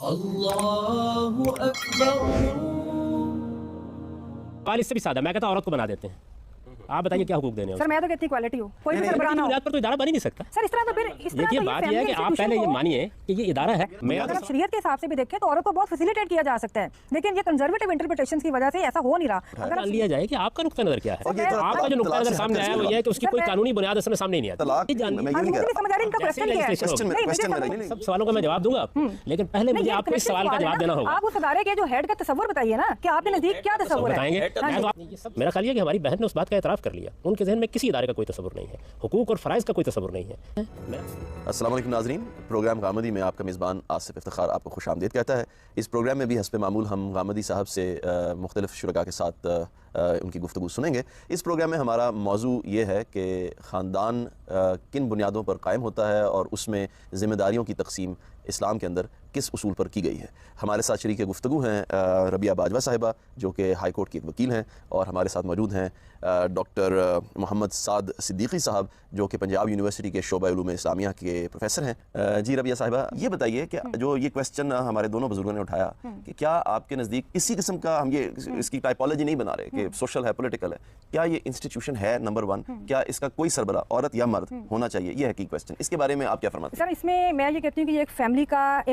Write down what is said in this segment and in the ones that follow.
अल्लाहु अकबर। सवाल इससे भी सादा, मैं कहता औरत को बना देते हैं। आप बताइए क्या हुकूक देने हैं? सर मैं तो कहती हूँ क्वालिटी हो, कोई भी सरबराह ना हो। पर तो इदारा बन ही नहीं सकता सर इस तरह तो फिर इस तरह देखिए तो बात यह है कि आप पहले ये मानिए कि ये इदारा है। मैं अगर आप शरीयत के हिसाब से भी देखें तो औरत को बहुत फैसिलिटेट किया जा सकता है, लेकिन ये कंजर्वेटिव इंटरप्रिटेशंस की वजह से ऐसा हो नहीं रहा। अगर मान लिया जाए कि आपका नुक्ता नजर क्या है, आपका जो नुक्ता नजर सामने आया वो ये है कि उसकी कोई कानूनी बुनियाद असल में सामने नहीं आती। समझ आ रही इनका क्वेश्चन क्या है? सब सवालों का मैं जवाब दूंगा, लेकिन पहले मुझे आपको इस सवाल का जवाब देना होगा। आप उस अदारे के जो हेड का तस्वर बताइए ना कि आपके नजदीक क्या तस्वर है। मेरा ख्याल है कि हमारी बहन ने उस बात का एतराफ कर लिया, उनके जहन में किसी इदारे का कोई तस्वुर नहीं है, हुकूक और फ़राइज़ का कोई तस्वुर नहीं है। अस्सलाम वालेकुम नाज़रीन, प्रोग्राम गामदी में आपका मेज़बान आसिफ इफ्तिखार आपको खुशामदीद कहता है। इस प्रोग्राम में भी हस्ब मामूल हम गामदी साहब से मुख्तलिफ़ शुरका के साथ उनकी गुफ्तगू सुनेंगे। इस प्रोग्राम में हमारा मौजू ये है कि ख़ानदान किन बुनियादों पर कायम होता है और उसमें ज़िम्मेदारियों की तकसीम इस्लाम के अंदर किस उसूल पर की गई है। हमारे साथ शरीक गुफ्तगू हैं रबिया बाजवा साहिबा जो कि हाई कोर्ट की एक वकील हैं, और हमारे साथ मौजूद हैं डॉक्टर मोहम्मद साद सिद्दीकी साहब जो कि पंजाब यूनिवर्सिटी के शोबा उलूम इस्लामिया के प्रोफेसर हैं। जी रबिया साहिबा, ये बताइए कि जो ये क्वेश्चन हमारे दोनों बुजुर्गों ने उठाया कि क्या आपके नज़दीक किसी किस्म का, हम ये इसकी टाइपोलॉजी नहीं बना रहे कि सोशल है, पॉलिटिकल है, क्या ये इंस्टीट्यूशन है नंबर वन, क्या इसका कोई सरबरा औरत या मर्द होना चाहिए, ये है की क्वेश्चन। इसके बारे में आप क्या फरमाते हैं? सर इसमें मैं ये कहती हूँ कि एक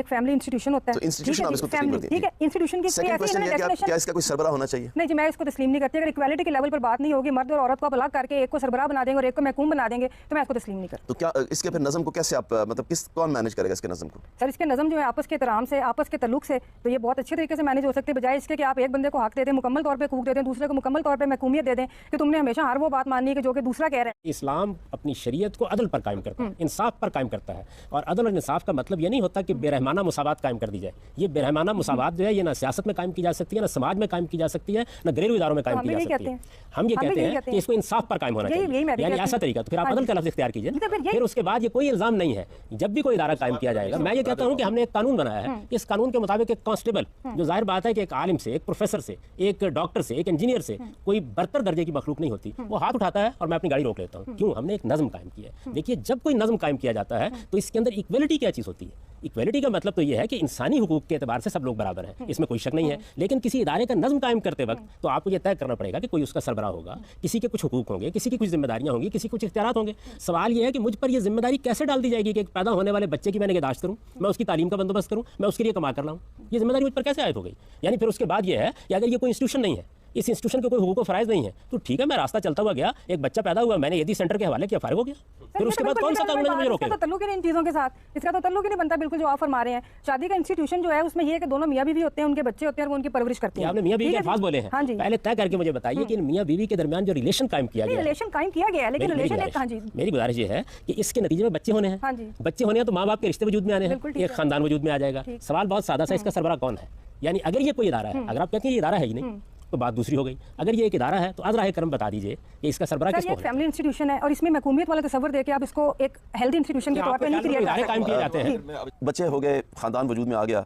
फैमिली इंस्टीट्यूशन होता है, तो इंस्टीट्यूशन आप इसको तस्लीम करती हैं? ठीक है, इंस्टीट्यूशन की सेकंड क्वेश्चन ये है कि क्या इसका कोई सरबरा होना चाहिए? नहीं जी, मैं इसको तस्लीम नहीं करती। अगर इक्वालिटी के लेवल पर बात नहीं होगी, मर्द और औरत को आप अलग करके एक को सरबराह बना देंगे और एक को महकूम बना देंगे, तो मैं इसको तस्लीम नहीं करती। तो क्या इसके फिर नज़म को कैसे आप मतलब कौन मैनेज करेगा इसके नज़म को? सर इसके नज़म जो है आपस के एहतराम से, आपस के तल्लुक से, तो ये बहुत अच्छे तरीके से मैनेज हो सकते हैं, बजाय इसके कि आप एक बंदे को हक दे दें, मुकम्मल तौर पर हकूक दे दें, दूसरे को मुकम्मल तौर पर महकूमियत दे दें कि तुमने हमेशा हर वो बात माननी है कि जो कि दूसरा कह रहा है। इस्लाम अपनी शरीयत को अदल पर कायम करता है, इंसाफ पर कायम करता है, और अदल और इंसाफ का मतलब ये नहीं होता कि बेरहमाना मुसावात कायम कर दी जाए। ये बेरहमाना मुसावात जो है ये ना सियासत में कायम की जा सकती है, ना समाज में कायम की जा सकती है, ना घरेलू इदारों में कायम की जा सकती है। हम ये कहते हैं कि इसको इंसाफ पर कायम होना चाहिए, यानी ऐसा तरीका। तो फिर आप अदल का लफ्ज़ इख्तियार कीजिए, फिर उसके बाद ये कोई इल्ज़ाम नहीं है। जब भी कोई इदारा कायम किया जाएगा, मैं ये कहता हूँ कि हमने एक कानून बनाया है, इस कानून के मुताबिक एक कांस्टेबल, जो जाहिर बात है कि एक आलिम से, एक प्रोफेसर से, एक डॉक्टर से, एक इंजीनियर से कोई बरतर दर्जे की मखलूक नहीं होती, वो हाथ उठाता है और मैं अपनी गाड़ी रोक लेता हूँ। क्यों? हमने एक नज़म कायम किया है। देखिए, जब कोई नज़म कायम किया जाता है तो इसके अंदर इक्वलिटी क्या चीज़ होती है? इक्वलिटी का मतलब तो ये है कि इंसानी हुकूक के एतबार से सब लोग बराबर हैं, इसमें कोई शक नहीं है। लेकिन किसी इदारे का नज़म कायम करते वक्त तो आपको ये तय करना पड़ेगा कि कोई उसका सरबराह होगा, किसी के कुछ हुकूक होंगे, किसी की कुछ जिम्मेदारियां होंगी, किसी कुछ इख्तियारात होंगे। सवाल ये है कि मुझ पर ये जिम्मेदारी कैसे डाल दी जाएगी कि एक पैदा होने वाले बच्चे की मैं निगहदाश्त करूँ, मैं उसकी तालीम का बंदोबस्त करूँ, मैं उसके लिए कमा कर लाऊँ, ये जिम्मेदारी मुझ पर कैसे आयद हो गई? यानी फिर उसके बाद ये है कि अगर ये कोई इंस्टीट्यूशन नहीं है, इस इंस्टीट्यूशन के कोई हुकूक फ़राइज़ नहीं है, तो ठीक है, मैं रास्ता चलता हुआ गया, एक बच्चा पैदा हुआ, मैंने यदि सेंटर के हवाले किया, फारिग हो गया, फिर उसके बाद कौन सा कानून है मुझे रोके? इसका तो तल्लुक ही नहीं इन चीज़ों के साथ, इसका तो तल्लुक ही नहीं बनता। बिल्कुल जो आप फरमा रहे हैं, शादी का इंस्टीट्यूशन जो है उसमें ये है कि दोनों मियाँ बीवी होते हैं, उनके बच्चे होते हैं और वो उनकी परवरिश करते हैं। आपने मियाँ बीवी के अल्फाज बोले हैं, पहले तय करके मुझे बताइए कि मियाँ बीवी के दरमियान जो रिलेशन कायम किया गया, रिलेशन कायम किया गया है, लेकिन रिलेशन एक, हाँ जी, मेरी गुजारिश ये है कि इसके नतीजे में बच्चे होने हैं, बच्चे होने हैं तो माँ बाप के रिश्ते वजूद में आने हैं, एक खानदान वजूद में आ जाएगा। सवाल बहुत सादा सा, इसका सरबराह कौन है? यानी अगर ये कोई इदारा है, अगर आप कहते हैं ये इदारा है ही नहीं तो बात दूसरी हो गई। अगर ये एक इदारा है तो अज़राए करम बता दीजिए कि इसका सरबराह किसको है? फैमिली इंस्टीट्यूशन है और इसमें महकूमियत वाला तस्वर देके आप इसको एक हेल्दी इंस्टीट्यूशन के तौर पे नहीं कायम किए जाते हैं। बच्चे हो गए, खानदान वजूद में आ गया,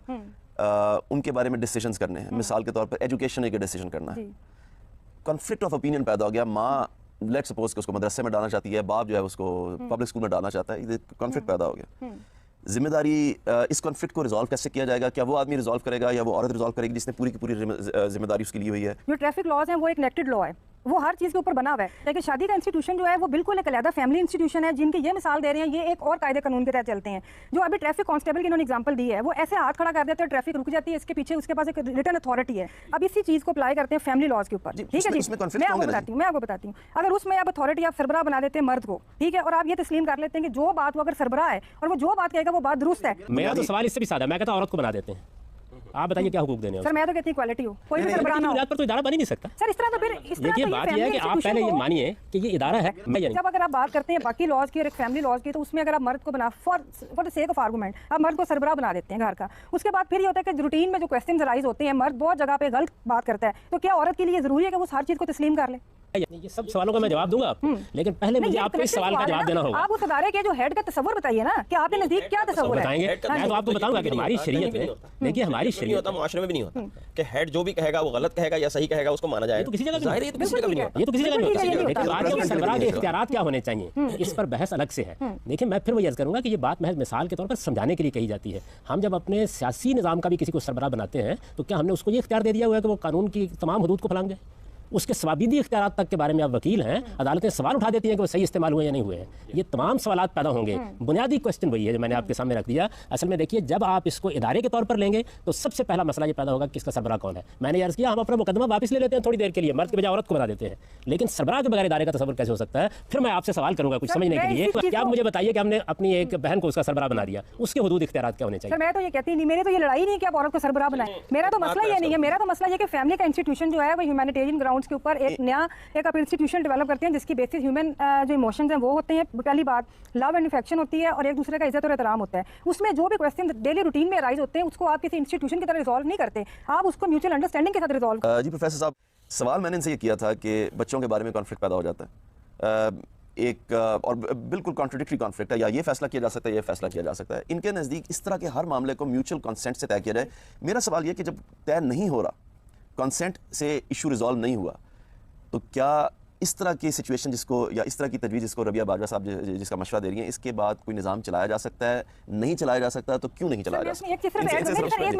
उनके बारे में डिसीजंस करने हैं। मिसाल के तौर पर एजुकेशन एक डिसीजन करना है, कॉन्फ्लिक्ट ऑफ ओपिनियन पैदा हो गया। माँ लेट सपोज कि उसको मदरसे में डालना चाहती है, बाप जो है उसको पब्लिक स्कूल में डालना चाहता है, कॉन्फ्लिक्ट पैदा हो गया। जिम्मेदारी, इस कॉन्फ्लिक्ट को रिजॉल्व कैसे किया जाएगा? क्या वो आदमी रिजॉल्व करेगा या वो औरत रिजॉल्व करेगी जिसने पूरी की पूरी जिम्मेदारी उसकी ली हुई है? जो ट्रैफिक लॉज हैं वो एक नेक्टेड लॉ है, वो हर चीज़ के ऊपर बना हुआ है। लेकिन शादी का इंस्टीट्यूशन जो है वो बिल्कुल एक अलग फैमिली इंस्टीट्यूशन है, जिनकी ये मिसाल दे रहे हैं, ये एक और कायदे कानून के तहत चलते हैं। जो अभी ट्रैफिक कांस्टेबल की इन्होंने एग्जांपल दी है, वो ऐसे हाथ खड़ा कर देते हैं, ट्रैफिक रुक जाती है, इसके पीछे उसके पास एक रिटर्न अथॉरिटी है। अब इसी चीज़ को अप्लाई करते हैं फैमिली लॉज के ऊपर, ठीक है जी। मैं आपको बताती हूँ, अगर उसमें आप अथॉरिटी आप सरबराह बना देते हैं मर्द को, ठीक है, और आप ये तस्लीम कर लेते हैं कि जो बात वो अगर सरबराह है और वो जो बात कहेगा वो बात दुरुस्त है। मेरा तो सवाल इससे भी सादा, मैं कहता औरत को बना देते हैं। आप बताइए क्या हुकूक देने हैं? सर मैं तो कहती हूँ क्वालिटी हो, कोई भी सरबराह ना हो, पर तो इदारा बन ही नहीं सकता। सर इस तरह तो फिर देखिए बात यह है कि आप पहले ये मानिए कि ये इदारा है। जब अगर आप बात करते हैं बाकी लॉज की और एक फैमिली लॉज की, तो उसमें अगर आप मर्द को बना for the sake of argument आप मर्द को सरबराह बना देते हैं घर का, उसके बाद फिर ये होता है कि रूटीन में जो क्वेश्चन राइज होते हैं, मर्द बहुत जगह पे गलत बात करता है, तो क्या औरत के लिए जरूरी है कि वो हर चीज़ को तस्लीम कर ले? ये सब सवालों का मैं जवाब दूंगा आपको, लेकिन पहले मुझे आपको इस सवाल का जवाब देना होगा। आप उस अदारे के जो हेड का तस्वर बताइए ना कि आपके नजदीक क्या तस्वर है। बताएंगे, मैं तो आपको बताऊंगा कि हमारी शरीयत में, देखिए हमारी शरीयत होता, मुआशरे में भी नहीं होता कि हेड जो भी कहेगा वो गलत कहेगा या सही कहेगा उसको माना जाए। तो किसी जगह जाहिर है, ये तो किसी जगह भी नहीं होता। ये तो किसी जगह नहीं होता। नहीं लेकिन आज के सरबराह के इख्तियारात क्या होने चाहिए, इस पर बहस अलग से है। देखिए मैं फिर वही अर्ज करूंगा कि ये बात महज मिसाल के तौर पर समझाने के लिए कही जाती है। हम जब अपने सियासी निज़ाम का भी किसी को सरबराह बनाते हैं तो क्या हमने उसको ये इख्तियार दे दिया हुआ है कि वो कानून की तमाम हदूद को फलांग जाए? उसके सवाबिदी इख्तियारात तक के बारे में आप वकील हैं, अदालतें सवाल उठा देती हैं कि वो सही इस्तेमाल हुए या नहीं हुए हैं। ये तमाम सवालात पैदा होंगे। बुनियादी क्वेश्चन वही है जो मैंने आपके सामने रख दिया। असल में देखिए, जब आप इसको इदारे के तौर पर लेंगे तो सबसे पहला मसला ये पैदा होगा कि इसका सरबराह कौन है। मैंने अर्ज किया, हम अपना मुकदमा वापस ले लेते हैं थोड़ी देर के लिए, मर्द के बजाय औरत को बता देते हैं, लेकिन सरबराह के बगैर इदारे का तस्वर कैसे हो सकता है? फिर मैं आपसे सवाल करूंगा कुछ समझने के लिए, क्या आप मुझे बताइए कि हमने अपनी एक बहन को उसका सरबराह बना दिया, उसके हुदूद इख्तियारात क्या होने चाहिए? मैं तो ये कहती नहीं, मेरी तो ये लड़ाई नहीं है कि आप औरत को सरबराह बनाएं। मेरा तो मसला ये नहीं है। मेरा तो मसला ये कि फैमिली का इंस्टीट्यूशन जो है वो ह्यूमैनिटेरियन ग्राउंड्स के ऊपर एक नया एक आप इंस्टीट्यूशन डेवलप करते हैं जिसकी बेसिस ह्यूमन जो इमोशंस हैं वो होते हैं। पहली बात लव एंड अफेक्शन होती है और एक दूसरे का इज्जत और एहतराम होता है। उसमें जो भी क्वेश्चन डेली रूटीन में अराइज होते हैं उसको आप किसी इंस्टीट्यूशन की तरह रिजॉल्व नहीं करते, आप उसको म्यूचुअल अंडरस्टैंडिंग के साथ रिजॉल्व। जी प्रोफेसर साहब, सवाल मैंने इनसे ये किया था कि बच्चों के बारे में कॉन्फ्लिक्ट पैदा हो जाता है, एक और बिल्कुल कॉन्ट्रडिक्टरी कॉन्फ्लिक्ट है, या ये फैसला किया जा सकता है, ये फैसला किया जा सकता है। इनके नज़दीक इस तरह के हर मामले को म्यूचुअल कंसेंट से तय किया जाए। मेरा सवाल ये कि जब तय नहीं हो रहा, कंसेंट से इशू रिजॉल्व नहीं हुआ, तो क्या इस तरह की सिचुएशन जिसको या इस तरह की तजवीज़ जिसको रबिया बाजवा साहब जिसका मशवरा दे रही हैं, इसके बाद कोई निज़ाम चलाया जा सकता है? नहीं चलाया जा सकता तो क्यों नहीं चलाया जा सकता? एक चीज़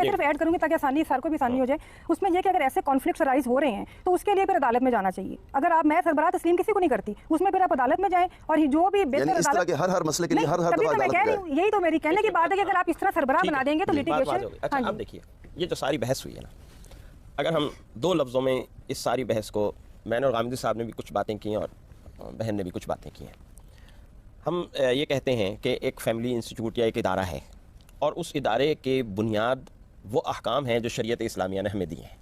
सिर्फ ऐड करूंगी ताकि आसानी सर को भी आसानी हो जाए। उसमें यह कि अगर ऐसे कॉन्फ्लिक्ट्स अराइज हो रहे हैं तो उसके लिए फिर अदालत में जाना चाहिए। अगर आप मैं सरबराह तस्लीम किसी को नहीं करती, उसमें फिर आप अदालत में जाएं और जो भी इस तरह के हर मसले के लिए हर यही तो मेरी कहने की बात है कि अगर आप इस तरह सरबराह बना देंगे तो लिटिगेशन। अच्छा अब देखिए, ये जो सारी बहस हुई है ना, अगर हम दो लफ्ज़ों में इस सारी बहस को, मैंने और गामिदी साहब ने भी कुछ बातें की और बहन ने भी कुछ बातें की हैं। हम ये कहते हैं कि एक फ़ैमिली इंस्टीट्यूट या एक इदारा है और उस इदारे के बुनियाद वो अहकाम हैं जो शरीयत इस्लामिया ने हमें दी हैं,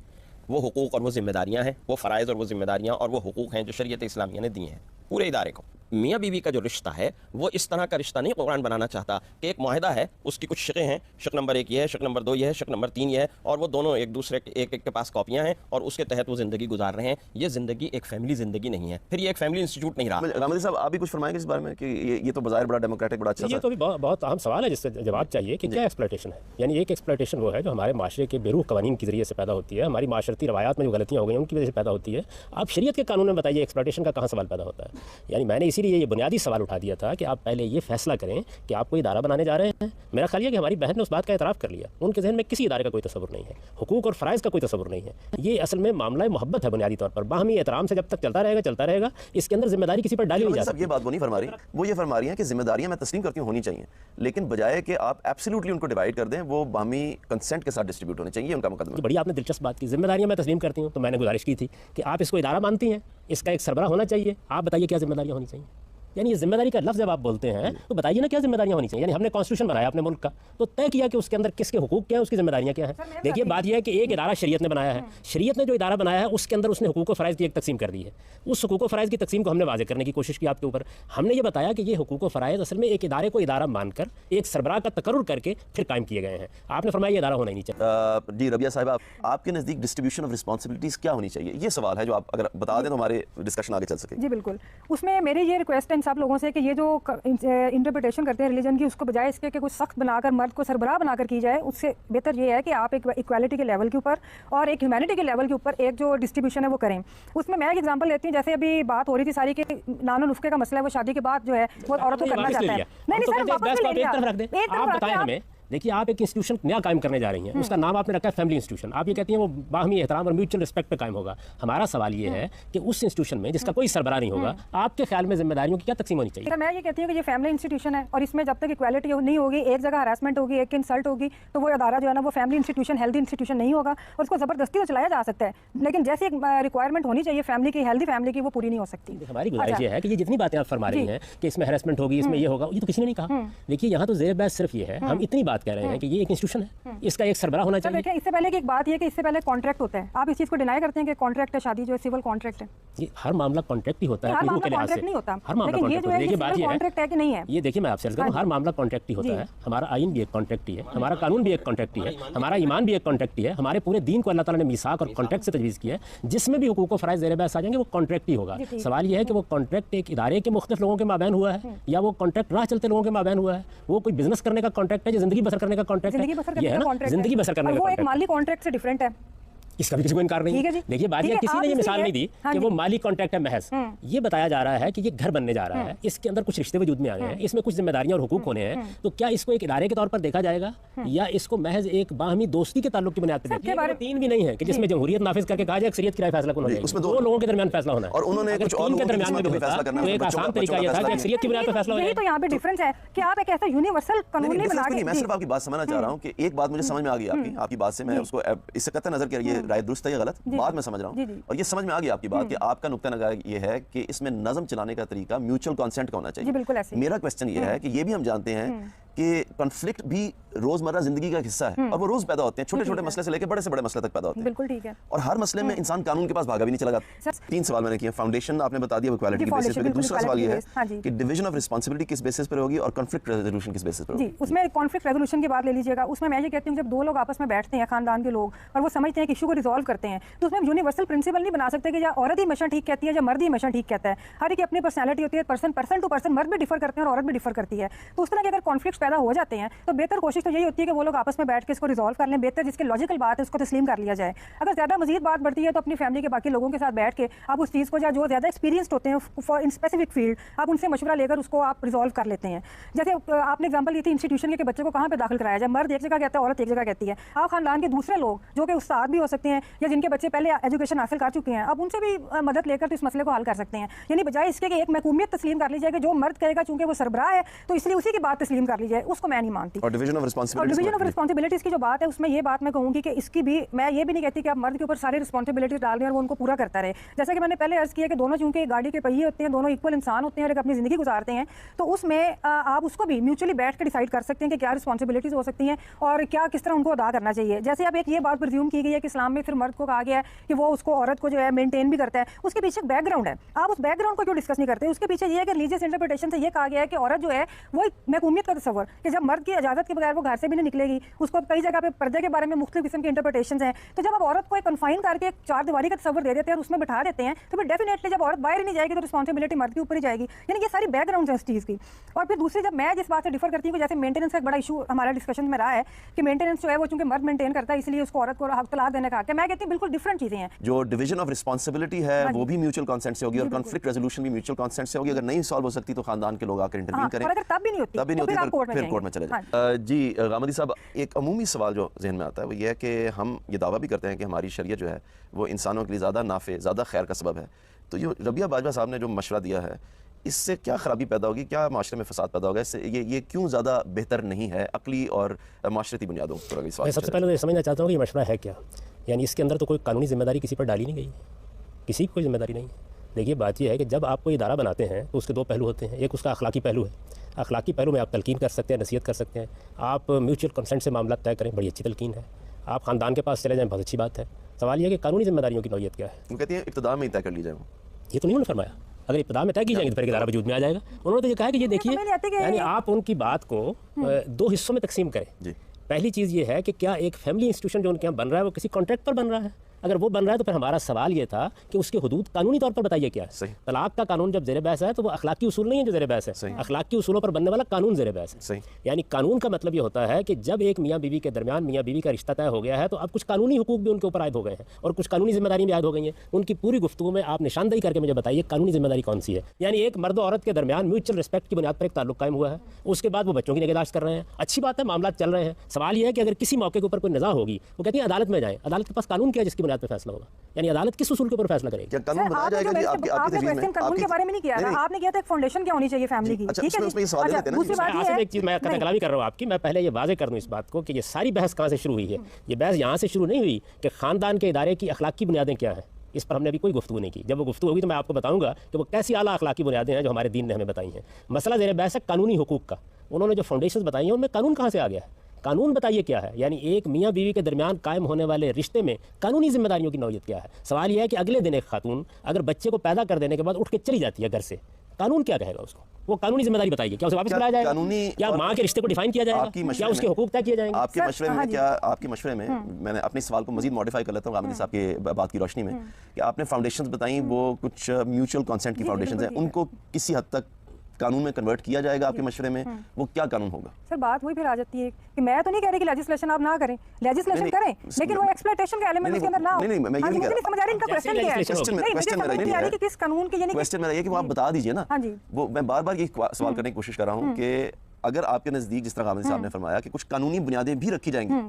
वो हुकूक़ और वो ज़िम्मेदारियाँ हैं, वो फ़राइज़ और वो ज़िम्मेदारियाँ और वो हुकूक़ हैं जो शरीयत इस्लामिया ने दी हैं पूरे इदारे को। मियाँ बीवी का जो रिश्ता है वो इस तरह का रिश्ता नहीं कुरान बनाना चाहता कि एक मुआहदा है, उसकी कुछ शिक़ें हैं, शिक़ नंबर 1 ये है, शिक़ नंबर 2 ये है, शिक़ नंबर 3 ये है, और वो दोनों एक दूसरे के एक के पास कॉपियाँ हैं और उसके तहत वो ज़िंदगी गुजार रहे हैं। ये ज़िंदगी एक फैमिली ज़िंदगी नहीं है, फिर ये एक फैमिली इंस्टीट्यूट नहीं रहा। गामिदी साहब, आप भी कुछ फरमाएंगे इस बारे में कि ये तो बज़ाहिर बड़ा डेमोक्रेटिक, बड़ा अच्छा, ये तो भी बहुत अहम सवाल है जिससे जवाब चाहिए कि क्या एक्सप्लॉयटेशन है। यानी एक एक्सप्लॉयटेशन वो है जो हमारे माशरे के बेरूह कवानीन के ज़रिए से पैदा होती है, हमारी माशरती रवायात में जो गलतियाँ हो गई हैं उनकी वजह से पैदा होती है। आप शरीयत के कानून में बताइए एक्सप्लॉयटेशन का कहाँ सवाल पैदा होता है? यानी मैंने इसीलिए ये बुनियादी सवाल उठा दिया था कि आप पहले ये फैसला करें कि आप कोई इदारा बनाने जा रहे हैं। मेरा ख्याल है कि हमारी बहन ने उस बात का एतराफ़ कर लिया, उनके जहन में किसी इदारे का कोई तस्वुर नहीं है, हुकूक और फ़राइज़ का कोई तस्वुर नहीं है। ये असल में मामला मोहब्बत है बुनियादी तौर पर, बाहमी एहतराम से जब तक चलता रहेगा। इसके अंदर जिम्मेदारी किसी पर डाली नहीं जा सकती। ये बात वो नहीं फरमा रही, वो ये फरमा रही हैं कि जिम्मेदारियां मैं तस्लीम करती हूँ होनी चाहिए, लेकिन बजाय कि आप एब्सोल्युटली उनको डिवाइड कर दें, वो बाहमी कंसेंट के साथ डिस्ट्रीब्यूट होने चाहिए उनका मुकदमा। बड़ी आपने दिलचस्प बात की, जिम्मेदारियां मैं तस्लीम करती हूँ, तो मैंने गुजारिश की थी कि आप इसको इदारा मानती हैं, इसका एक सरबराह होना चाहिए, आप बताइए क्या जिम्मेदारियां होनी चाहिए। यानी ये जिम्मेदारी का लफ्ज़ जब आप बोलते हैं तो बताइए ना क्या जिम्मेदारियां होनी चाहिए। यानी हमने कॉन्स्टिट्यूशन बनाया अपने मुल्क का, तो तय किया कि उसके अंदर किसके हुकूक क्या है, उसकी जिम्मेदारियां क्या है। देखिए बात यह है कि एक इदारा शरीयत ने बनाया है, शरीयत ने जो इदारा बनाया है उसके अंदर उसने हुकूक व फ़राइज़ की एक तकसीम कर दी है। उस हुकूक व फ़राइज़ की तकसीम को हमने वाज़े करने की कोशिश की आपके ऊपर। हमने ये बताया कि ये हुकूक व फ़राइज़ असल में एक इदारे को इदारा मानकर एक सरबराह का तकर्रुर करके फिर कायम किए गए हैं। आपने फरमाया ये इदारा होना ही नहीं चाहिए। जी रबिया साहिबा, आपके नज़दीक डिस्ट्रीब्यूशन ऑफ रिस्पॉन्सिबिलिटीज़ क्या होनी चाहिए? ये सवाल है जो आप अगर बता दें तो हमारे डिस्कशन आगे चल सके। जी बिल्कुल, उसमें मेरी ये रिक्वेस्ट है इन सब लोगों से कि ये जो इंटरप्रिटेशन करते हैं रिलीजन की, उसको बजाय इसके कि कुछ सख्त बनाकर मर्द को सरबराह बनाकर की जाए, उससे बेहतर ये है कि आप एक इक्वालिटी के लेवल के ऊपर और एक ह्यूमैनिटी के लेवल के ऊपर एक जो डिस्ट्रीब्यूशन है वो करें। उसमें मैं एक एग्जांपल लेती हूँ, जैसे अभी बात हो रही थी सारी कि नानो नुस्खे का मसला है, वो शादी के बाद जो है वो औरत को करना चाहता है। नहीं सर, वापस ले लिया। देखिए आप एक इंस्टीट्यूशन नया कायम करने जा रही हैं, उसका नाम आपने रखा है फैमिली इंस्टीट्यूशन। आप ये कहती हैं वो बाहमी एहतराम और म्यूचुअल रिस्पेक्ट पे कायम होगा। हमारा सवाल ये है कि उस इंस्टीट्यूशन में जिसका कोई सरबराह नहीं होगा, आपके ख्याल में जिम्मेदारियों की क्या तकसीम होनी चाहिए? मैं ये कहती हूँ कि ये फैमिली इंस्टीट्यूशन है और इसमें जब तक इक्वालिटी नहीं होगी, एक जगह हरासमेंट होगी, एक इंसल्ट होगी, तो वो अदारा जो है ना वो फैमिली इंस्टीट्यूशन हेल्दी इंस्टीट्यूशन नहीं होगा और उसको ज़बरदस्ती तो चलाया जा सकता है, लेकिन जैसे एक रिक्वायरमेंट होनी चाहिए फैमिली की, हेल्दी फैमिली की, वो पूरी नहीं हो सकती। हमारी गुजारिश ये है कि ये जितनी बातें आप फरमा रही हैं कि इसमें हरासमेंट होगी, इसमें ये होगा, ये तो किसी ने नहीं कहा। देखिए यहाँ तो ज़ेर बहस सिर्फ ये है, हम इतनी बात बात कह रहे हैं कि ये एक इंस्टीट्यूशन है, इसका एक सरबराह होना चाहिए। देखिए, इससे पहले की एक बात ये कि इससे पहले कॉन्ट्रैक्ट होता है, आप इस चीज़ को डिनाई करते हैं कि कॉन्ट्रैक्ट है, शादी जो है सिविल कॉन्ट्रैक्ट है। ये हर मामला कॉन्ट्रैक्ट ही होता है, हर पहलू के मामला लिहाज से कॉन्ट्रैक्ट नहीं होता, हर मामला लेकिन ये जो है देखिए ये बात सिविल ये कॉन्ट्रैक्ट है कि नहीं है। ये देखिए मैं आपसे अर्ज करूं, हर मामला कॉन्ट्रैक्ट ही होता है। हमारा आइन भी एक कॉन्ट्रैक्ट ही है, हमारा कानून भी एक कॉन्ट्रैक्ट ही है, हमारा ईमान भी एक कॉन्ट्रैक्ट ही है, हमारे पूरे दीन को अल्लाह ताला ने मीसाक और कॉन्ट्रैक्ट से तजवीज़ किया है, जिसमें भी हुकूक व फ़राइज़ ज़ेर बहस आ जाएंगे वो कॉन्ट्रैक्ट ही होगा। सवाल ये है कि वो कॉन्ट्रैक्ट एक इदारे के मुख्तलिफ लोगों के माबैन हुआ है या वो कॉन्ट्रैक्ट राह चलते लोगों के माबैन हुआ है, वो कोई बिजनेस करने का कॉन्ट्रैक्ट है या जिंदगी बसर करने का कॉन्ट्रैक्ट है, ये है ना, जिंदगी बसर करने का वो एक कॉन्ट्रैक्ट। माली कॉन्ट्रैक्ट से डिफरेंट है, इसका भी किसी को इनकार नहीं है। देखिए बात यह, किसी ने ये मिसाल नहीं दी कि वो माली कॉन्ट्रैक्ट है महज, ये बताया जा रहा है कि ये घर बनने जा रहा है, इसके अंदर कुछ रिश्ते वजूद में आ गए हैं, इसमें कुछ जिम्मेदारियां और हुकूक होने हैं, तो क्या इसको एक इदारे के तौर पर देखा जाएगा या इसको महज एक बाहमी दोस्ती के ताल्लुक की बुनियाद पर देखा जाएगा? तीन भी नहीं है कि जिसमें जमहूरियत नाफिज करके कहा जाए अक्सरियत की राय फैसला कौन हो जाएगा, दो लोगों के दरमियान फैसला होना है, और उन्होंने कुछ और के दरमियान में भी होता तो एक आसान तरीका यह था कि अक्सरियत की बुनियाद पर फैसला हो यही जाए। तो यहाँ पे डिफरेंस है कि आप एक ऐसा यूनिवर्सल कानून नहीं बना मैं सिर्फ आपकी बात समझना चाह रहा हूँ कि एक बात मुझे समझ में आ गई आपकी बात से, मैं उसको इससे कतई नजर कि ये राय दुरुस्त है या गलत, बाद में समझ रहा हूँ, और ये समझ में आ गई आपकी बात कि आपका नुक्ता नज़र ये है कि इसमें नज़म चलाने का तरीका म्यूचुअल कंसेंट का होना चाहिए। बिल्कुल ऐसे। मेरा क्वेश्चन ये है कि ये भी हम जानते हैं कि कॉन्फ्लिक्ट भी रोजमर्रा जिंदगी का हिस्सा है और वो रोज पैदा होते हैं, छोटे छोटे मसले से लेकर बड़े से बड़े मसले तक पैदा होते हैं। बिल्कुल ठीक है। और हर मसले में इंसान कानून के पास भागा भी नहीं चला जाता। तीन सवाल मैंने किए, फाउंडेशन आपने बता दिया इक्वालिटी के बेसिस पे, दूसरा सवाल ये है कि डिवीजन ऑफ रिस्पांसिबिलिटी किस बेसिस पर होगी और कॉन्फ्लिक्ट रेजोल्यूशन किस बेसिस पर होगी? जी, उसमें कॉन्फ्लिक्ट रेजोल्यूशन की बात ले लीजिएगा, उसमें मैं ये कहती हूँ जब दो लोग आपस में बैठते हैं खानदान के लोग और वो समझते हैं कि इशू को रिजॉल्व करते हैं, तो उसमें यूनिवर्सल प्रिंसिपल नहीं बना सकते कि या औरत ही हमेशा ठीक कहती है या मर्द ही हमेशा ठीक कहता है। हर एक की अपनी पर्सनैलिटी होती है, पर्सन टू पर्सन, मर्द भी डिफर करते हैं और औरत भी डिफर करती है। तो उस तरह के अगर कॉन्फ्लिक्ट पैदा हो जाते हैं तो बेहतर कोशिश तो यही होती है कि वो लोग आपस में बैठ के इसको रिजॉल्व कर लें, बेहतर जिसकी लॉजिकल बात है उसको तस्लीम कर लिया जाए। अगर ज़्यादा मजीद बात बढ़ती है तो अपनी फैमिली के बाकी लोगों के साथ बैठ के आप उस चीज़ को जो ज़्यादा एक्सपीरियंस्ड होते हैं फॉर इन स्पेसिफिक फील्ड, आप उनसे मशवरा लेकर उसको आप रिजॉल्व कर लेते हैं। जैसे आपने एग्जाम्पल दी थी इंस्टीट्यूशन के बच्चे को कहाँ पर दाखिल कराया जाए, मर्द एक जगह कहता है, औरत एक जगह कहती है। आप खानदान के दूसरे लोग जो कि उस्ताद भी हो सकते हैं या जिनके बच्चे पहले एजुकेशन हासिल कर चुके हैं, आप उनसे भी मदद लेकर तो इस मसले को हल कर सकते हैं। यानी बजाय इसके कि एक महकूमियत तस्लीम कर ली जाए कि जो मर्द कहेगा चूंकि वो सरबराह है तो इसलिए उसी की बात तस्लीम कर ली जाए, उसको मैं नहीं मानती। और डिवीजन ऑफ रिस्पांसिबिलिटीज की जो बात है उसमें ये बात मैं कहूँगी कि इसकी भी मैं ये भी नहीं कहती कि आप मर्द के ऊपर सारी रिस्पांसिबिलिटीज डाल दें और वो उनको पूरा करता रहे। जैसा कि मैंने पहले अर्ज किया कि दोनों चूंकि गाड़ी के पहिए होते हैं, दोनों इक्वल इंसान होते हैं और एक अपनी ज़िंदगी गुजारते हैं, तो उसमें आप उसको भी म्यूचुअली बैठ कर डिसाइड कर सकते हैं कि क्या रिस्पांसिबिलिटीज हो सकती हैं और क्या किस तरह उनको अदा करना चाहिए। जैसे अब एक ये बात प्रिज्यूम की गई है कि इस्लाम में फिर मर्द को कहा गया है कि वो उसको औरत को जो है मेंटेन भी करता है, उसके पीछे एक बैकग्राउंड है, आप उस बैकग्राउंड को क्यों डिस्कस नहीं करते? उसके पीछे ये है कि रिलीजियस इंटरप्रिटेशन से ये कहा गया है कि औरत जो है वो एक महकूमियत का तस्वर कि जब मर्द की इजाज़त के बगैर वो घर से भी नहीं निकलेगी, उसको कई जगह पे पर्दे के बारे में मुख्तलिफ किस्म के इंटरप्रिटेशंस हैं। तो जब आप औरत को एक कन्फाइन करके एक चार दीवारी का तस्वर दे देते हैं और उसमें बिठा देते हैं तो फिर डेफिनेटली जब औरत बाहर ही नहीं जाएगी तो रिस्पांसिबिलिटी मर्द के ऊपर ही जाएगी। यानी ये सारी बैकग्राउंड है इस चीज़ की। और फिर दूसरी जब मैं जिस बात से डिफर करती हूँ, जैसे मेंटेनेंस का एक बड़ा इशू हमारा डिस्कशन में रहा है कि मेंटेनेंस जो है वो चूंकि मर्द मेंटेन करता है इसलिए उसको औरत को हक तलाक देने का हक है। मैं कहती हूँ बिल्कुल डिफरेंट चीज़ें हैं। जो डिवीजन ऑफ रिस्पांसिबिलिटी है वो भी म्यूचुअल कंसेंट से होगी और कॉन्फ्लिक्ट रेजोल्यूशन भी म्यूचुअल कंसेंट से होगी। अगर नहीं सॉल्व हो सकती तो खानदान के लोग आकर इंटरवीन करें, और अगर तब भी नहीं होती फिर कोर्ट में चले जाए। जी गामदी साहब, एक अमूमी सवाल जो जहन में आता है वो ये है कि हम ये दावा भी करते हैं कि हमारी शरीयत जो है वो इंसानों के लिए ज़्यादा नाफे, ज़्यादा खैर का सबब है। तो ये रबिया बाजवा साहब ने जो मशवरा दिया है इससे क्या खराबी पैदा होगी, क्या माशरे में फसाद पैदा होगा, इससे ये क्यों ज़्यादा बेहतर नहीं है अकली और माशरती बुनियादों पर? मैं सबसे पहले तो ये समझना चाहता हूँ कि ये मशवरा है क्या। यानी इसके अंदर तो कोई कानूनी जिम्मेदारी किसी पर डाली नहीं गई, किसी की कोई जिम्मेदारी नहीं है। देखिए बात यह है कि जब आप कोई इदारा बनाते हैं तो उसके दो पहलू होते हैं। एक उसका अखलाकी पहलू है, अखलाकी पहलू में आप तलकीन कर सकते हैं, नसीहत कर सकते हैं, आप म्यूचुअल कंसेंट से मामला तय करें, बड़ी अच्छी तलकीन है। आप ख़ानदान के पास चले जाएँ, बहुत अच्छी बात है। सवाल यह है कि कानूनी जिम्मेदारियों की नौयत क्या है। वो कहती हैं इब्तिदा में ही तय कर ली जाए। ये तो नहीं उन्होंने फरमाया, अगर इब्तिदा में तय की जाएगी तो फिर इदारा वजूद में आ जाएगा। उन्होंने तो ये कहा कि ये देखिए, यानी आप उनकी बात को दो हिस्सों में तकसीम करें। पहली चीज़ ये है कि क्या एक फैमिली इंस्टीट्यूशन जो उनके यहाँ बन रहा है वो किसी कॉन्ट्रैक्ट पर बन रहा है? अगर वो बन रहा है तो फिर हमारा सवाल ये था कि उसके हुदूद कानूनी तौर पर बताइए क्या है। तलाक का कानून जब ज़ेर बहस है तो वो अखलाकी उसूल नहीं है जो ज़ेर बहस है, अखलाकी उसूलों पर बनने वाला कानून ज़ेर बहस है। यानी कानून का मतलब ये होता है कि जब एक मियाँ बीवी के दरमियान मियाँ बीवी का रिश्ता तय हो गया है तो अब कुछ कानूनी हुकूक भी उनके ऊपर आयद हो गए हैं और कुछ कानूनी जिम्मेदारी भी आयद हो गई हैं। उनकी पूरी गुफ्तगू में आप निशानदेही करके मुझे बताइए कानूनी जिम्मेदारी कौन सी है। यानी एक मर्द औरत के दरमियान म्यूचुअल रिस्पेक्ट की बुनियाद पर एक ताल्लुक कायम हुआ है, उसके बाद वो बच्चों की निगहदाश्त कर रहे हैं, अच्छी बात है, मामला चल रहे हैं। सवाल यह है कि अगर किसी मौके के ऊपर कोई नज़ा होगी, वो कहती है अदालत में जाएं, अदालत के पास कानून क्या है जिसकी बुनियाद पर फैसला होगा? यानी अदालत किस उसूल के ऊपर फैसला करेगी? क्या कानून बनाया जाएगा कि आपकी कानून के बारे में नहीं किया था, आपने किया था एक फाउंडेशन क्या होनी चाहिए फैमिली की। ठीक है, दूसरी बात एक चीज़ मैं कथा कलामी कर रहा हूँ आपकी, मैं पहले ये वाजे कर दूँ इस बात को कि ये सारी बहस कहाँ से शुरू हुई है। ये बहस यहाँ से शुरू नहीं हुई कि ख़ानदान के इदारे की अखलाकी बुनियादें क्या हैं, इस पर हमने अभी कोई गुफ्तगू नहीं की। जब वो गुफ्तगू होगी तो मैं आपको बताऊंगा कि वो कैसी आला अखलाकी बुनियादें हैं जो हमारे दीन ने हमें बताई हैं। मसला ज़ेर बहस है कानूनी हुकूक का। उन्होंने जो फाउंडेशन बताई हैं उनमें कानून कहाँ से आ गया है? कानून बताइए क्या है, यानी एक मियाँ बीवी के दरमियान कायम होने वाले रिश्ते में कानूनी जिम्मेदारियों की नौयत क्या है। सवाल यह है कि अगले दिन एक खातून अगर बच्चे को पैदा कर देने के बाद उठ के चली जाती है घर से, कानून क्या कहेगा उसको? वो कानूनी जिम्मेदारी बताइए, क्या उसे वापस बुलाया जाएगा? क्या माँ के रिश्ते को डिफाइन किया जाएगा? क्या उसके हुकूक तय किए जाएंगे? आपके मशवरे में मैंने अपने सवाल को मजीद मॉडिफाई कर लेता हूँ गामदी साहब की बात की रोशनी में, कि आपने फाउंडेशंस बताई, वो कुछ म्यूचुअल कंसेंट की फाउंडेशंस हैं, उनको किसी हद तक कानून में कन्वर्ट किया जाएगा आपके मशवरे में? वो क्या कानून होगा? सर बात वही फिर आ जाती है कि मैं तो नहीं कह रही कि लेजिस्लेशन आप ना करें, लेजिस्लेशन करें, लेकिन वो एक्सप्लॉइटेशन का एलिमेंट उसके अंदर ना हो। नहीं, मैं ये नहीं कह रहा। समझ आ रही, इनका क्वेश्चन क्या है? क्वेश्चन मेरा ये है कि किस कानून के, यानी क्वेश्चन मेरा ये कि वो आप बता दीजिए ना। हाँ जी। वो मैं बार-बार ये सवाल करने की कोशिश कर रहा हूँ कि अगर आपके नजदीक, जिस तरह गामदी साहब ने फरमाया कि कुछ कानूनी बुनियादें भी रखी जाएंगी,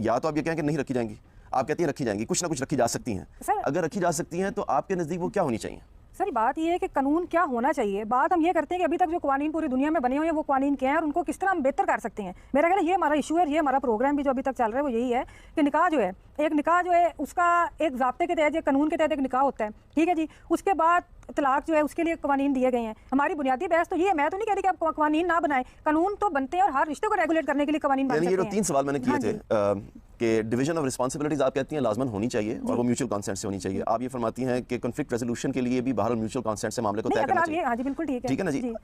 या तो आप ये कहें कि नहीं रखी जाएंगी, आप कहती हैं रखी जाएंगी, कुछ ना कुछ रखी जा सकती हैं। अगर रखी जा सकती हैं तो आपके नजदीक वो क्या होनी चाहिए? सर बात ये है कि कानून क्या होना चाहिए। बात हम ये करते हैं कि अभी तक जो कानून पूरी दुनिया में बने हुए हैं वो कानून क्या है और उनको किस तरह हम बेहतर कर सकते हैं। मेरा ख्याल है ये हमारा इशू है, ये हमारा प्रोग्राम भी जो अभी तक चल रहा है वो यही है कि निकाह जो है, एक निकाह जो है उसका एक ज़ाब्ते के तहत, कानून के तहत एक निकाह होता है, ठीक है जी। उसके बाद तलाक जो है उसके लिए कानून दिए गए हैं। हमारी बुनियादी बहस तो ये है, मैं तो नहीं कह रही कि आप कानून ना बनाएं, कानून तो बनते हैं और हर रिश्ते को रेगुलेट करने के लिए कानून बन सकते हैं। ये जो 3 सवाल मैंने किए थे कि डिवीजन ऑफ रिस्पांसिबिलिटीज आप कहती हैं लाजमन होनी चाहिए और वो म्यूचुअल कंसेंट से होनी चाहिए। आप ये फरमाती हैं कि कॉन्फ्लिक्ट रेजोल्यूशन के लिए भी बहरहाल म्यूचुअल कंसेंट से मामले को तय करना चाहिए। हाँ जी, बिल्कुल ठीक है। ठीक है ना जी।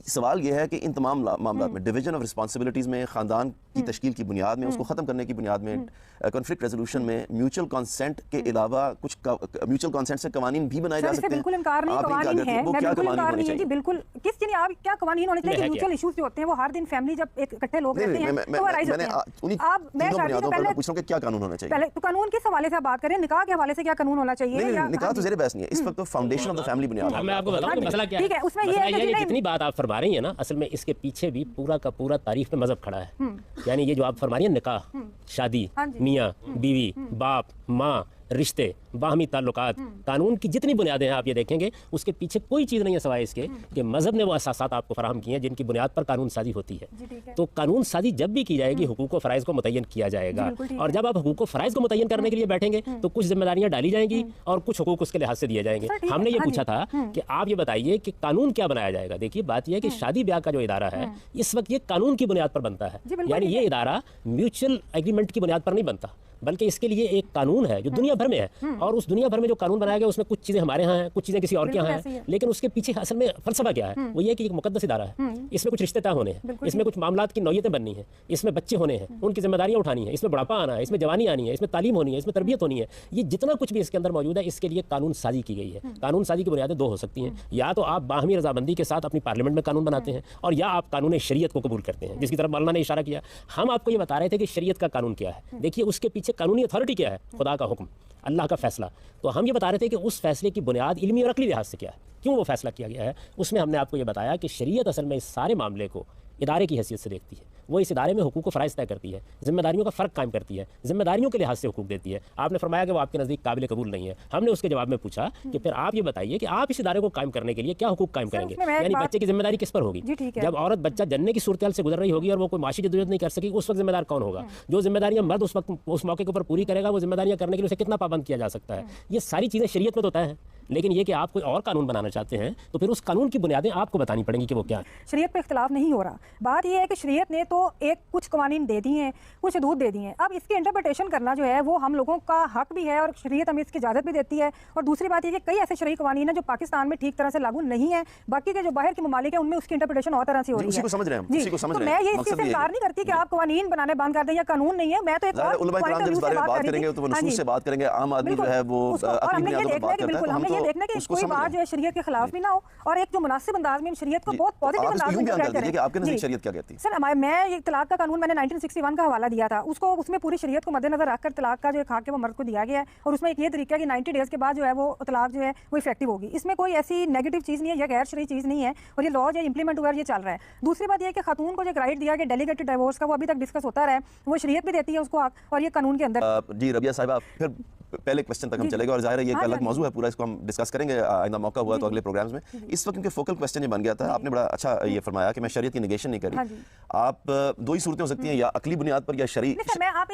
सवाल यह है कि इन तमाम मामलों में डिवीजन ऑफ रिस्पांसिबिलिटीज में, खानदान की तश्कील की बुनियाद में, उसको ख़त्म करने की बुनियाद में, कॉन्फ्लिक्ट रेजोल्यूशन में म्यूचुअल कंसेंट के अलावा कुछ म्यूचुअल कंसेंट से कवानीन भी बनाए जा सकते हैं। बिल्कुल इनकार नहीं, कवानीन है, मैं बिल्कुल इनकार नहीं है जी, बिल्कुल। किस चीज़ आप क्या कवानीन होने चाहिए? म्यूचुअल इश्यूज जो होते हैं वो हर दिन फैमिली जब एक इकट्ठे लोग रहते हैं तो राइज होते हैं। आप मैं शादी से पहले पूछ रहा हूं कि क्या कानून होना चाहिए? पहले तो कानून किस हवाले से आप बात करें, निकाह के हवाले से क्या कानून होना चाहिए? नहीं, निकाह तो ज़ेर बहस नहीं है इस वक्त, तो फाउंडेशन ऑफ द फैमिली बुनियाद है। मैं आपको बताऊं कि मसला क्या है। ठीक है, उसमें ये है कि जितनी बात आप फरमा रही है ना, असल में इसके पीछे भी पूरा का पूरा तारीख पे मजहब खड़ा है। यानी ये जो आप फरमा रही है निकाह, शादी, मियाँ बीवी, बाप माँ, रिश्ते, बाहमी ताल्लुकात, कानून की जितनी बुनियादें हैं आप ये देखेंगे उसके पीछे कोई चीज़ नहीं है सिवाय इसके कि मजहब ने वो असासात आपको फराहम किए हैं जिनकी बुनियाद पर कानून साजी होती है। तो कानून साजी जब भी की जाएगी हुकूक व फ़राइज़ को मुतय्यन किया जाएगा, और जब आप हुकूक व फ़राइज़ को मुतय्यन करने के लिए बैठेंगे तो कुछ जिम्मेदारियाँ डाली जाएंगी और कुछ हुकूक उसके लिहाज से दिए जाएंगे। हमने ये पूछा था कि आप ये बताइए कि कानून क्या बनाया जाएगा। देखिए बात यह है कि शादी ब्याह का जो इदारा है इस वक्त ये कानून की बुनियाद पर बनता है, यानी ये इदारा म्यूचुअल एग्रीमेंट की बुनियाद पर नहीं बनता, बल्कि इसके लिए एक कानून है जो दुनिया भर में है, और उस दुनिया भर में जो कानून बनाया गया उसमें कुछ चीज़ें हमारे यहाँ हैं, कुछ चीज़ें किसी और के यहाँ हैं, लेकिन उसके पीछे असल में फलसफा क्या है? वो ये कि एक मुकद्दस इदारा है, इसमें कुछ रिश्ते तय होने हैं, इसमें कुछ मामलात की नौयतें बननी है, इसमें बच्चे होने हैं, उनकी जिम्मेदारियाँ उठानी है, इसमें बुढ़ापा आना है, इसमें जवानी आनी है, इसमें तालीम होनी है, इसमें तरबियत होनी है। ये जितना कुछ भी इसके अंदर मौजूद है इसके लिए कानून साजी की गई है। कानून साजी की बुनियादें 2 हो सकती हैं, या तो आप बाहमी रजामंदी के साथ अपनी पार्लियामेंट में कानून बनाते हैं, और या आप कानून शरीयत को कबूल करते हैं, जिसकी तरफ मौलाना ने इशारा किया। हम आपको ये बता रहे थे कि शरीयत का कानून क्या है। देखिए उसके पीछे कानूनी अथॉरिटी क्या है, खुदा का हुक्म, अल्लाह का फैसला। तो हम ये बता रहे थे कि उस फैसले की बुनियाद इल्मी और अकली लिहाज से क्या है, क्यों वो फैसला किया गया है। उसमें हमने आपको ये बताया कि शरीयत असल में इस सारे मामले को इदारे की हैसियत से देखती है, वो इस इदारे में हुकूक व फ़राइज़ तय करती है, जिम्मेदारियों का फ़र्क कायम करती है, जिम्मेदारियों के लिहाज से हुकूक देती है। आपने फरमाया कि वो आपके नज़दीक काबिल कबूल नहीं है। हमने उसके जवाब में पूछा कि फिर आप ये बताइए कि आप इस इदारे को कायम करने के लिए क्या हुकूक कायम करेंगे, यानी बच्चे की जिम्मेदारी किस पर होगी? जब औरत बच्चा जनने की सूरत से गुजर रही होगी और वो कोई माशी जदोजहद नहीं कर सकी, उस वक्त जिम्मेदार कौन होगा? जो जिम्मेदारियां मर्द उस वक्त उस मौके के ऊपर पूरी करेगा, वो जिम्मेदारियां करने के लिए उसे कितना पाबंद किया जा सकता है? ये सारी चीज़ें शरीयत में तो तय हैं, लेकिन ये कि आप कोई और कानून बनाना चाहते हैं तो फिर उस कानून की बुनियादें आपको बतानी पड़ेंगी कि वो क्या है। शरीयत पे इख्तिलाफ नहीं हो रहा। बात ये है कि शरीयत ने तो एक कुछ कवानीन दे दिए हैं, कुछ हदूद दे दिए हैं। अब इसकी इंटरप्रिटेशन करना जो है वो हम लोगों का हक भी है और शरीयत हमें इसकी इजाज़त भी देती है। और दूसरी बात ये कि कई ऐसे शरई कवानीन हैं जो पाकिस्तान में ठीक तरह से लागू नहीं है, बाकी के जो बाहर के ममालिक हैं उनमें उसकी इंटरप्रिटेशन और तरह से हो रही है। उसी को समझ रहे हैं, उसी को समझ रहे हैं। मैं ये इससे इनकार नहीं करती कि आप कवानीन बनाने बंद कर दें या कानून नहीं है। मैं तो एक और उलमा इकराम जब इस बारे में बात करेंगे तो वो नसूस से बात करेंगे, आम आदमी जो है वो अपनी बुनियादों पर बात करता है। हमने ये देखना कि कोई बात जो है शरीयत के खिलाफ भी ना हो और एक जो मुनासिब अंदाज में शरीयत को बहुत पॉजिटिव अंदाज में बयान करें। आपके नज़दीक शरीयत क्या कहती है? सर मैं ये तलाक का कानून मैंने 1961 का हवाला दिया था, उसको उसमें पूरी शरीयत को मद्देनजर रखकर तलाक का जो एक हक है वो मर्द को दिया गया है, और उसमें एक ये तरीका है कि 90 डेज के बाद जो है वो तलाक जो है वो इफेक्टिव होगी। इसमें कोई ऐसी नेगेटिव चीज़ नहीं है, यह गैर शरई चीज़ नहीं है, और ये लॉ जो इंप्लीमेंट हुआ है ये चल रहा है। दूसरी बात यह है कि खातून को जो राइट दिया गया डेलीगेटेड डिवोर्स का, वो अभी तक डिस्कस होता रहा है, वो शरीयत भी देती है उसको हक, और ये कानून के अंदर। जी रबिया साहिबा, फिर पहले क्वेश्चन तक हम चलेंगे और जाहिर है ये एक अलग मौजू है पूरा, इसको हम डिस्कस करेंगे आइंदा मौका हुआ तो अगले प्रोग्राम्स में। इस वक्त क्योंकि फोकल क्वेश्चन ये बन गया था, आपने बड़ा अच्छा ये फरमाया कि मैं शरीयत की निगेशन नहीं कर रही। आप 2 ही सूरतें हो सकती हैं, या अकली बुनियाद पर या शरीय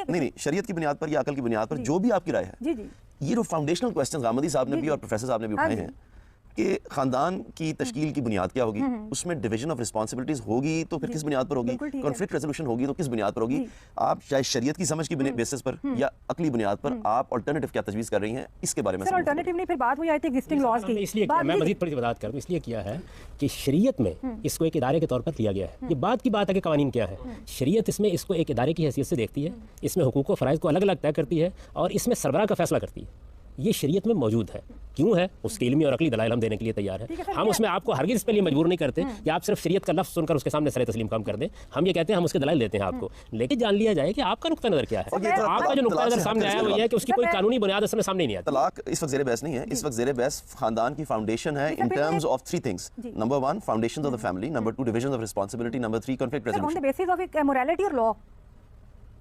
नहीं शरीयत की बुनियाद पर या अकल की बुनियाद पर, जो भी आपकी राय है। ये जो फाउंडेशनल क्वेश्चन गामदी साहब ने भी और प्रोफेसर साहब ने भी उठाए हैं कि ख़ानदान की तश्कील की बुनियाद क्या होगी, उसमें डिवीजन ऑफ रिस्पॉन्सिबिलिटीज़ होगी तो फिर किस बुनियाद पर होगी, कॉन्फ्लिक्ट रेजोल्यूशन होगी तो किस बुनियाद पर होगी, आप चाहे शरीयत की समझ की बेसिस पर या अकली बुनियाद पर आप अल्टरनेटिव क्या तजवीज़ कर रही हैं, इसके बारे में सर अल्टरनेटिव नहीं, फिर बात वही आई थी एग्जिस्टिंग लॉज की। इसलिए मैं मजीद थोड़ी सी वजाहत करूँ, इसलिए किया है कि शरीयत में इसको एक इदारे के तौर पर लिया गया है। ये बात की बात है कि कवानीन क्या है, शरीयत इसमें इसको एक इदारे की हैसियत से देखती है, इसमें हुकूक व फ़राइज़ को अलग अलग तय करती है और इसमें सरबराह का फैसला करती है। ये शरीयत में मौजूद है, क्यों है उसके इल्मी और अकली दलाइल हम देने के लिए तैयार हैं। हम उसमें आपको हरगिज़ इसके लिए मजबूर नहीं करते कि आप सिर्फ शरीयत का लफ्ज़ सुनकर उसके सामने सरे तस्लीम कम कर दें। हम ये कहते हैं हम उसके दलाइल देते हैं आपको, लेकिन जान लिया जाए कि आपका नुक्ता नज़र क्या है। आपका जो नुक्ता नज़र सामने आया वो ये है कि उसकी कोई कानूनी बुनियाद असल में सामने नहीं आती। तलाक इस वक्त ज़ेर बहस नहीं है, इस वक्त ज़ेर बहस खानदान की फाउंडेशन है in terms of 3 things. Number 1 foundations of the family, number 2 division of responsibility, number 3 conflict on the resolution. Basis of morality और लॉ,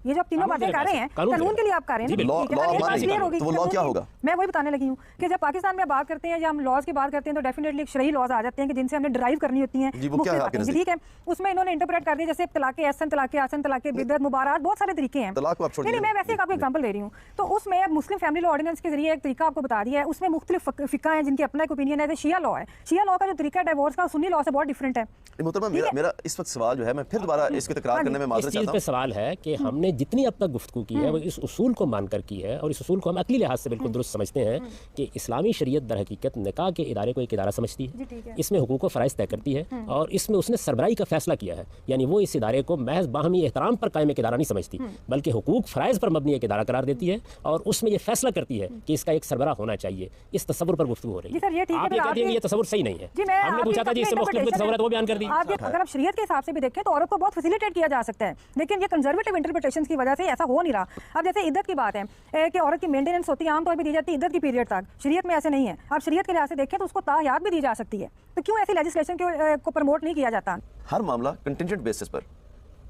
ये जो आप तीनों बातें कर रहे हैं कानून के लिए आप कर रहे हैं, लॉ क्लियर होगी तो वो लॉ क्या होगा? मैं वही बताने लगी हूँ कि जब पाकिस्तान में बात करते हैं या हम लॉज की बात करते हैं तो डेफिनेटली शरई लॉज आ जाते हैं कि जिनसे हमने ड्राइव करनी होती हैं। जी, वो क्या है आपके नज़दीक? ठीक है, उसमें इन्होंने इंटरप्रेट कर दिया जैसे तलाक़ एहसन, तलाक़ आसन, तलाक़ बिदअत, मुबारात, बहुत सारे तरीके हैं। तलाक को आप छोड़ दीजिए। नहीं, मैं वैसे एक आपको एग्जांपल दे रही हूँ। तो उसमें मुस्लिम फैमिली लॉ ऑर्डिनेंस के जरिए एक तरीका आपको बता दिया है, उसमें मुख्तलिफ फ़िक़ा हैं जिनके अपना एक ओपिनियन है। शिया लॉ है, शिया लॉ का जो तरीका डिवोर्स का सुन्नी लॉ से बहुत डिफरेंट है। मोहतरमा मेरा इस वक्त सवाल जो है, मैं फिर दोबारा इसको तकरार करने में माजरत चाहता हूं। सवाल है कि हमने जितनी अब तक गुफ्तगू की है वो इस उसूल को मानकर की है और इस उसूल को हम अकली लिहाज से बिल्कुल दुरुस्त समझते हैं कि इस्लामी शरीयत दर हकीकत निकाह के इदारे को एक इदारा समझती है, इसमें हुकूक व फ़राइज़ तय करती है और इसमें उसने सरबराही का फैसला किया है। यानी वो इस इदारे को महज बाहमी एहतराम पर कायम एक इदारा नहीं समझती, बल्कि हुकूक फ़राइज़ पर मबनी एक इदारा करार देती है और उसमें ये फैसला करती है कि इसका एक सरबराह होना चाहिए। इस तसव्वुर पर गुफ्तगू हो रही है। आप ये कहते हैं ये तस्वुर सही नहीं है। हमने पूछा था जी इससे मुख्तलिफ तस्वुर है तो वो बयान कर दी। अगर आप शरीयत के हिसाब से भी देखें तो औरत को बहुत फैसिलिटेट किया जा सकता है, लेकिन ये कंजर्वेटिव इंटरप्रिटेशन की वजह से ऐसा हो नहीं रहा। अब जैसे इद्दत की बात है कि औरत की मेंटेनेंस होती है, आमतौर पर दी जाती है इद्दत की पीरियड तक, शरीयत में ऐसे नहीं है। आप शरीयत के लिहाज से देखें तो उसको ताहयात भी दी जा सकती है, तो क्यों ऐसी लेजिस्लेशन को प्रमोट नहीं किया जाता? हर मामला कंटिंजेंट बेसिस पर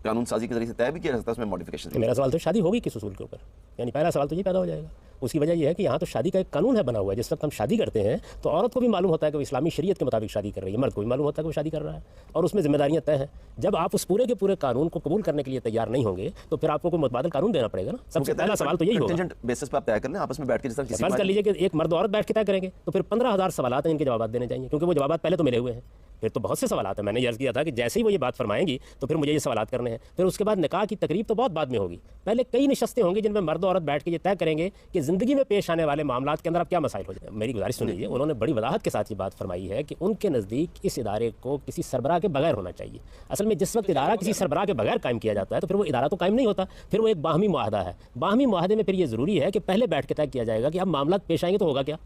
कानून साजी के जरिए से तय भी किया जा सकता है, उसमें मॉडिफिकेशन। मेरा सवाल तो शादी होगी किस उसूल के ऊपर, यानी पहला सवाल तो ये पैदा हो जाएगा। उसकी वजह यह है कि यहाँ तो शादी का एक कानून है बना हुआ है। जिस वक्त हम शादी करते हैं तो औरत को भी मालूम होता है कि वो इस्लामी शरीयत के मुताबिक शादी कर रही है, मर्द को भी मालूम होता है कि वो शादी कर रहा है और उसमें जिम्मेदारियाँ तय हैं। जब आप उस पूरे के पूरे कानून को कबूल करने के लिए तैयार नहीं होंगे तो फिर आपको कोई मुतबादिल कानून देना पड़ेगा ना। सबसे पहला सवाल तो यही होगा। कंटिंजेंट बेसिस पर आप तय कर लें आपस में बैठ के, जिस तरह फर्ज कर लीजिए कि एक मर्द औरत बैठ के तय करेंगे तो फिर 15,000 सवाल हैं, इनके जवाब देने चाहिए, क्योंकि वो जवाब पहले तो मिले हुए हैं। फिर तो बहुत से सवाल हैं। मैंने अर्ज़ किया था कि जैसे ही वो ये बात फरमाएंगी तो फिर मुझे ये सवाल करने हैं। फिर उसके बाद निकाह की तकरीब तो बहुत बाद में होगी। पहले कई नशस्तें होंगी जिनमें मर्द औरत बैठ के ये तय करेंगे कि ज़िंदगी में पेश आने वाले मामलात के अंदर अब क्या मसाइल हो जाए। मेरी गुजारिश सुन लीजिए, उन्होंने बड़ी वजाहत के साथ ये बात फरमाई है कि उनके नज़दीक इस इदारे को किसी सरबराह के बगैर होना चाहिए। असल में जिस वक्त इदारा किसी सरबराह के बगैर कायम किया जाता है तो फिर वो इदारा तो कायम नहीं होता, फिर वो एक बाहमी मुआहदा है। बाहमी मुआहदे में फिर ये ज़रूरी है कि पहले बैठ के तय किया जाएगा कि अब मामलात पेश आएंगे तो होगा क्या।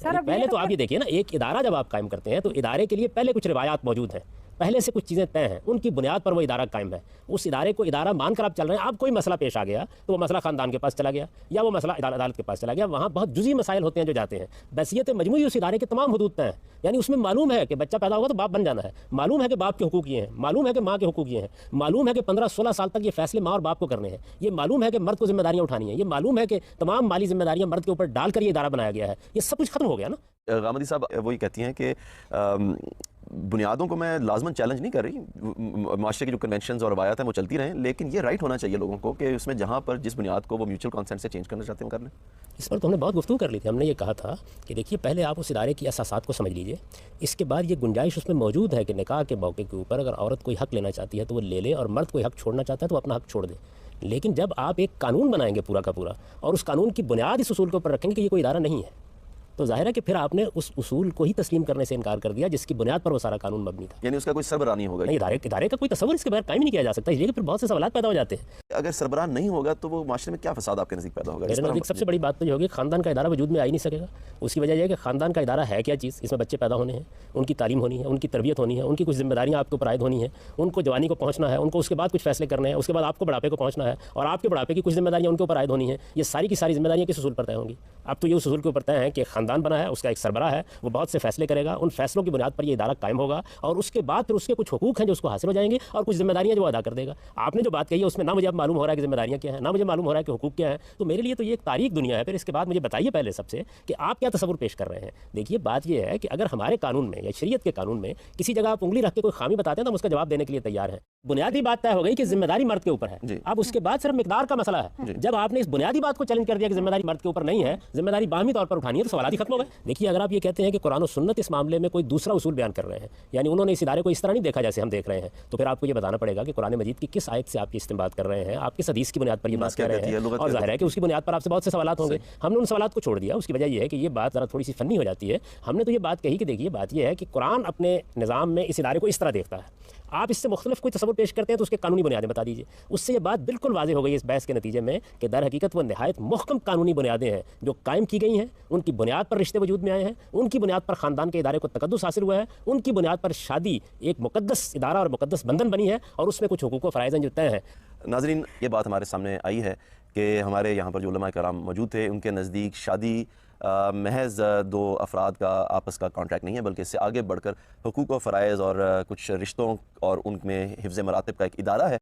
पहले तो आप ये देखिए ना, एक इदारा जब आप कायम करते हैं तो इदारे के लिए पहले कुछ रिवायात मौजूद हैं, पहले से कुछ चीज़ें तय हैं, उनकी बुनियाद पर वो इदारा कायम है। उस इदारे को इदारा मानकर आप चल रहे हैं। अब कोई मसला पेश आ गया तो वो मसला ख़ानदान के पास चला गया या वो मसला अदालत के पास चला गया। वहाँ बहुत जुज़ी मसाइल होते हैं जो जाते हैं। बैसियत मजमूई उस इदारे के तमाम हुदूद तय हैं। यानी उसमें मालूम है कि बच्चा पैदा होगा तो बाप बन जाना है, मालूम है कि बाप के हुकूक ये हैं, मालूम है कि माँ के हुकूक ये हैं, मालूम है कि 15-16 साल तक ये फैसले माँ और बाप को करने हैं, ये मालूम है कि मर्द को जिम्मेदारियाँ उठानी है, ये मालूम है कि तमाम माली जिम्मेदारियाँ मर्द के ऊपर डालकर ये इदारा बनाया गया है। ये सब कुछ खत्म हो गया ना। गामदी साहब वही कहती हैं कि बुनियादों को मैं लाजमन चैलेंज नहीं कर रही, माशरे की जो कन्वेंशंस और रवायात हैं वो चलती रहें, लेकिन ये राइट होना चाहिए लोगों को कि उसमें जहाँ पर जिस बुनियाद को वो म्यूचुअल कंसेंट से चेंज करना चाहते हैं वो कर लें। इस पर तो हमने बहुत गुफ्तगू कर ली थी। हमने ये कहा था कि देखिए पहले आप उस इदारे की असासात को समझ लीजिए, इसके बाद ये गुंजाइश उसमें मौजूद है कि निकाह के मौके के ऊपर अगर औरत कोई हक़ लेना चाहती है तो वो ले ले और मर्द कोई हक़ छोड़ना चाहता है तो अपना हक़ छोड़ दे। लेकिन जब आप एक कानून बनाएंगे पूरा का पूरा और उस कानून की बुनियाद इस उसूल के ऊपर रखेंगे कि ये कोई इदारा नहीं है, तो जाहिर है कि फिर आपने उस उसूल को ही तस्लीम करने से इनकार कर दिया जिसकी बुनियाद पर वो सारा कानून मबनी था। यानी उसका कोई सरबराह नहीं होगा। नहीं, इदारे का कोई तस्वर इसके बगैर कायम नहीं किया जा सकता, इसलिए कि फिर बहुत से सवाल पैदा हो जाते हैं। अगर सरबराह नहीं होगा तो वो माशरे में क्या फसाद आपके नज़दीक पैदा होगा? मेरे नज़दीक सबसे बड़ी बात तो ये होगी ख़ानदान का इदारा वजूद में आ ही नहीं सकेगा। उसकी वजह यह है कि ख़ानदान का इदारा है क्या चीज़, इसमें बच्चे पैदा होने हैं, उनकी तालीम होनी है, उनकी तरबियत होनी है, उनकी कुछ जिम्मेदारियाँ आपके ऊपर आयद होनी है, उनको जवानी को पहुँचना है, उनको उसके बाद कुछ फैसले करने हैं, उसके बाद आपको बुढ़ापे को पहुँचना है और आपके बुढ़ापे की कुछ जिम्मेदारियाँ उनके ऊपर आयद होनी है। ये सारी की सारी जिम्मेदारियाँ किस उसूल पर तय होंगी? अब तो ये उस उसूल के ऊपर तय है कि ख़ानदान बना है, उसका एक सरबराह है, वो बहुत से फैसले करेगा, उन फैसलों की बुनियाद पर ये इदारा कायम होगा और उसके बाद फिर उसके कुछ हुकूक हैं जो उसको हासिल हो जाएंगे और कुछ जिम्मेदारियाँ जो अदा कर देगा। आपने जो बात कही है उसमें ना मुझे अब मालूम हो रहा है कि जिम्मेदारियाँ क्या हैं, ना मुझे मालूम हो रहा है कि हुकूक क्या है। तो मेरे लिए तो ये एक तारीख दुनिया है। फिर इसके बाद मुझे बताइए पहले सबसे कि आप क्या तस्वुर पेश कर रहे हैं। देखिए बात यह है कि अगर हमारे कानून में या शरीयत के कानून में किसी जगह आप उंगली रख के कोई खामी बताते हैं तो हम उसका जवाब देने के लिए तैयार हैं। बुनियादी बात तय हो गई कि जिम्मेदारी मर्द के ऊपर है। अब उसके बाद सिर्फ मिकदार का मसला है। जब आपने इस बुनियादी बात को चैलेंज कर दिया कि जिम्मेदारी मर्द के ऊपर नहीं है, जिम्मेदारी बाहमी तौर पर उठानी है, तो सवाल ही खत्म हो गए। देखिए अगर आप ये कहते हैं कि कुरान और सुन्नत इस मामले में कोई दूसरा उसूल बयान कर रहे हैं, यानी उन्होंने इस इदारे को इस तरह नहीं देखा जैसे हम देख रहे हैं, तो फिर आपको ये बताना पड़ेगा कि कुरान मजीद की किस आयत से आप ये इस्तेमाल कर रहे हैं, आप किस हदीस की बुनियाद पर ये बात कर रहे हैं। और जाहिर है कि उसकी बुनियाद पर आपसे बहुत से सवाल होंगे। हमने उन सवालों को छोड़ दिया। उसकी वजह यह है कि ये बात ज़रा थोड़ी सी फनी हो जाती है। हमने तो ये बात कही कि देखिए बात यह है कि कुरान अपने निज़ाम में इस इदारे को इस तरह देखता है। आप इससे मुख्तलिफ कोई तस्वुर पेश करते हैं तो उसके कानूनी बुनियादें बता दीजिए। उससे ये बात बिल्कुल वाज़ेह हो गई इस बहस के नतीजे में कि दर हकीकत वो नहायत मुहकम कानूनी बुनियादें हैं जो कायम की गई हैं, उनकी बुनियाद पर रिश्ते वजूद में आए हैं, उनकी बुनियाद पर ख़ानदान के इदारे को तकद्दुस हासिल हुआ है, उनकी बुनियाद पर शादी एक मुक़द्दस इदारा और मुक़द्दस बंधन बनी है और उसमें कुछ हुकूक व फ़राइज़ जो तय हैं। नाज़रीन, ये बात हमारे सामने आई है कि हमारे यहाँ पर जो उलमा कराम मौजूद थे, उनके नज़दीक शादी महज दो अफराद का आपस का कॉन्ट्रैक्ट नहीं है, बल्कि इससे आगे बढ़कर हुकूक व फ़राइज़ और कुछ रिश्तों और उनमें हिफ्ज़ मरातिब का एक इदारा है।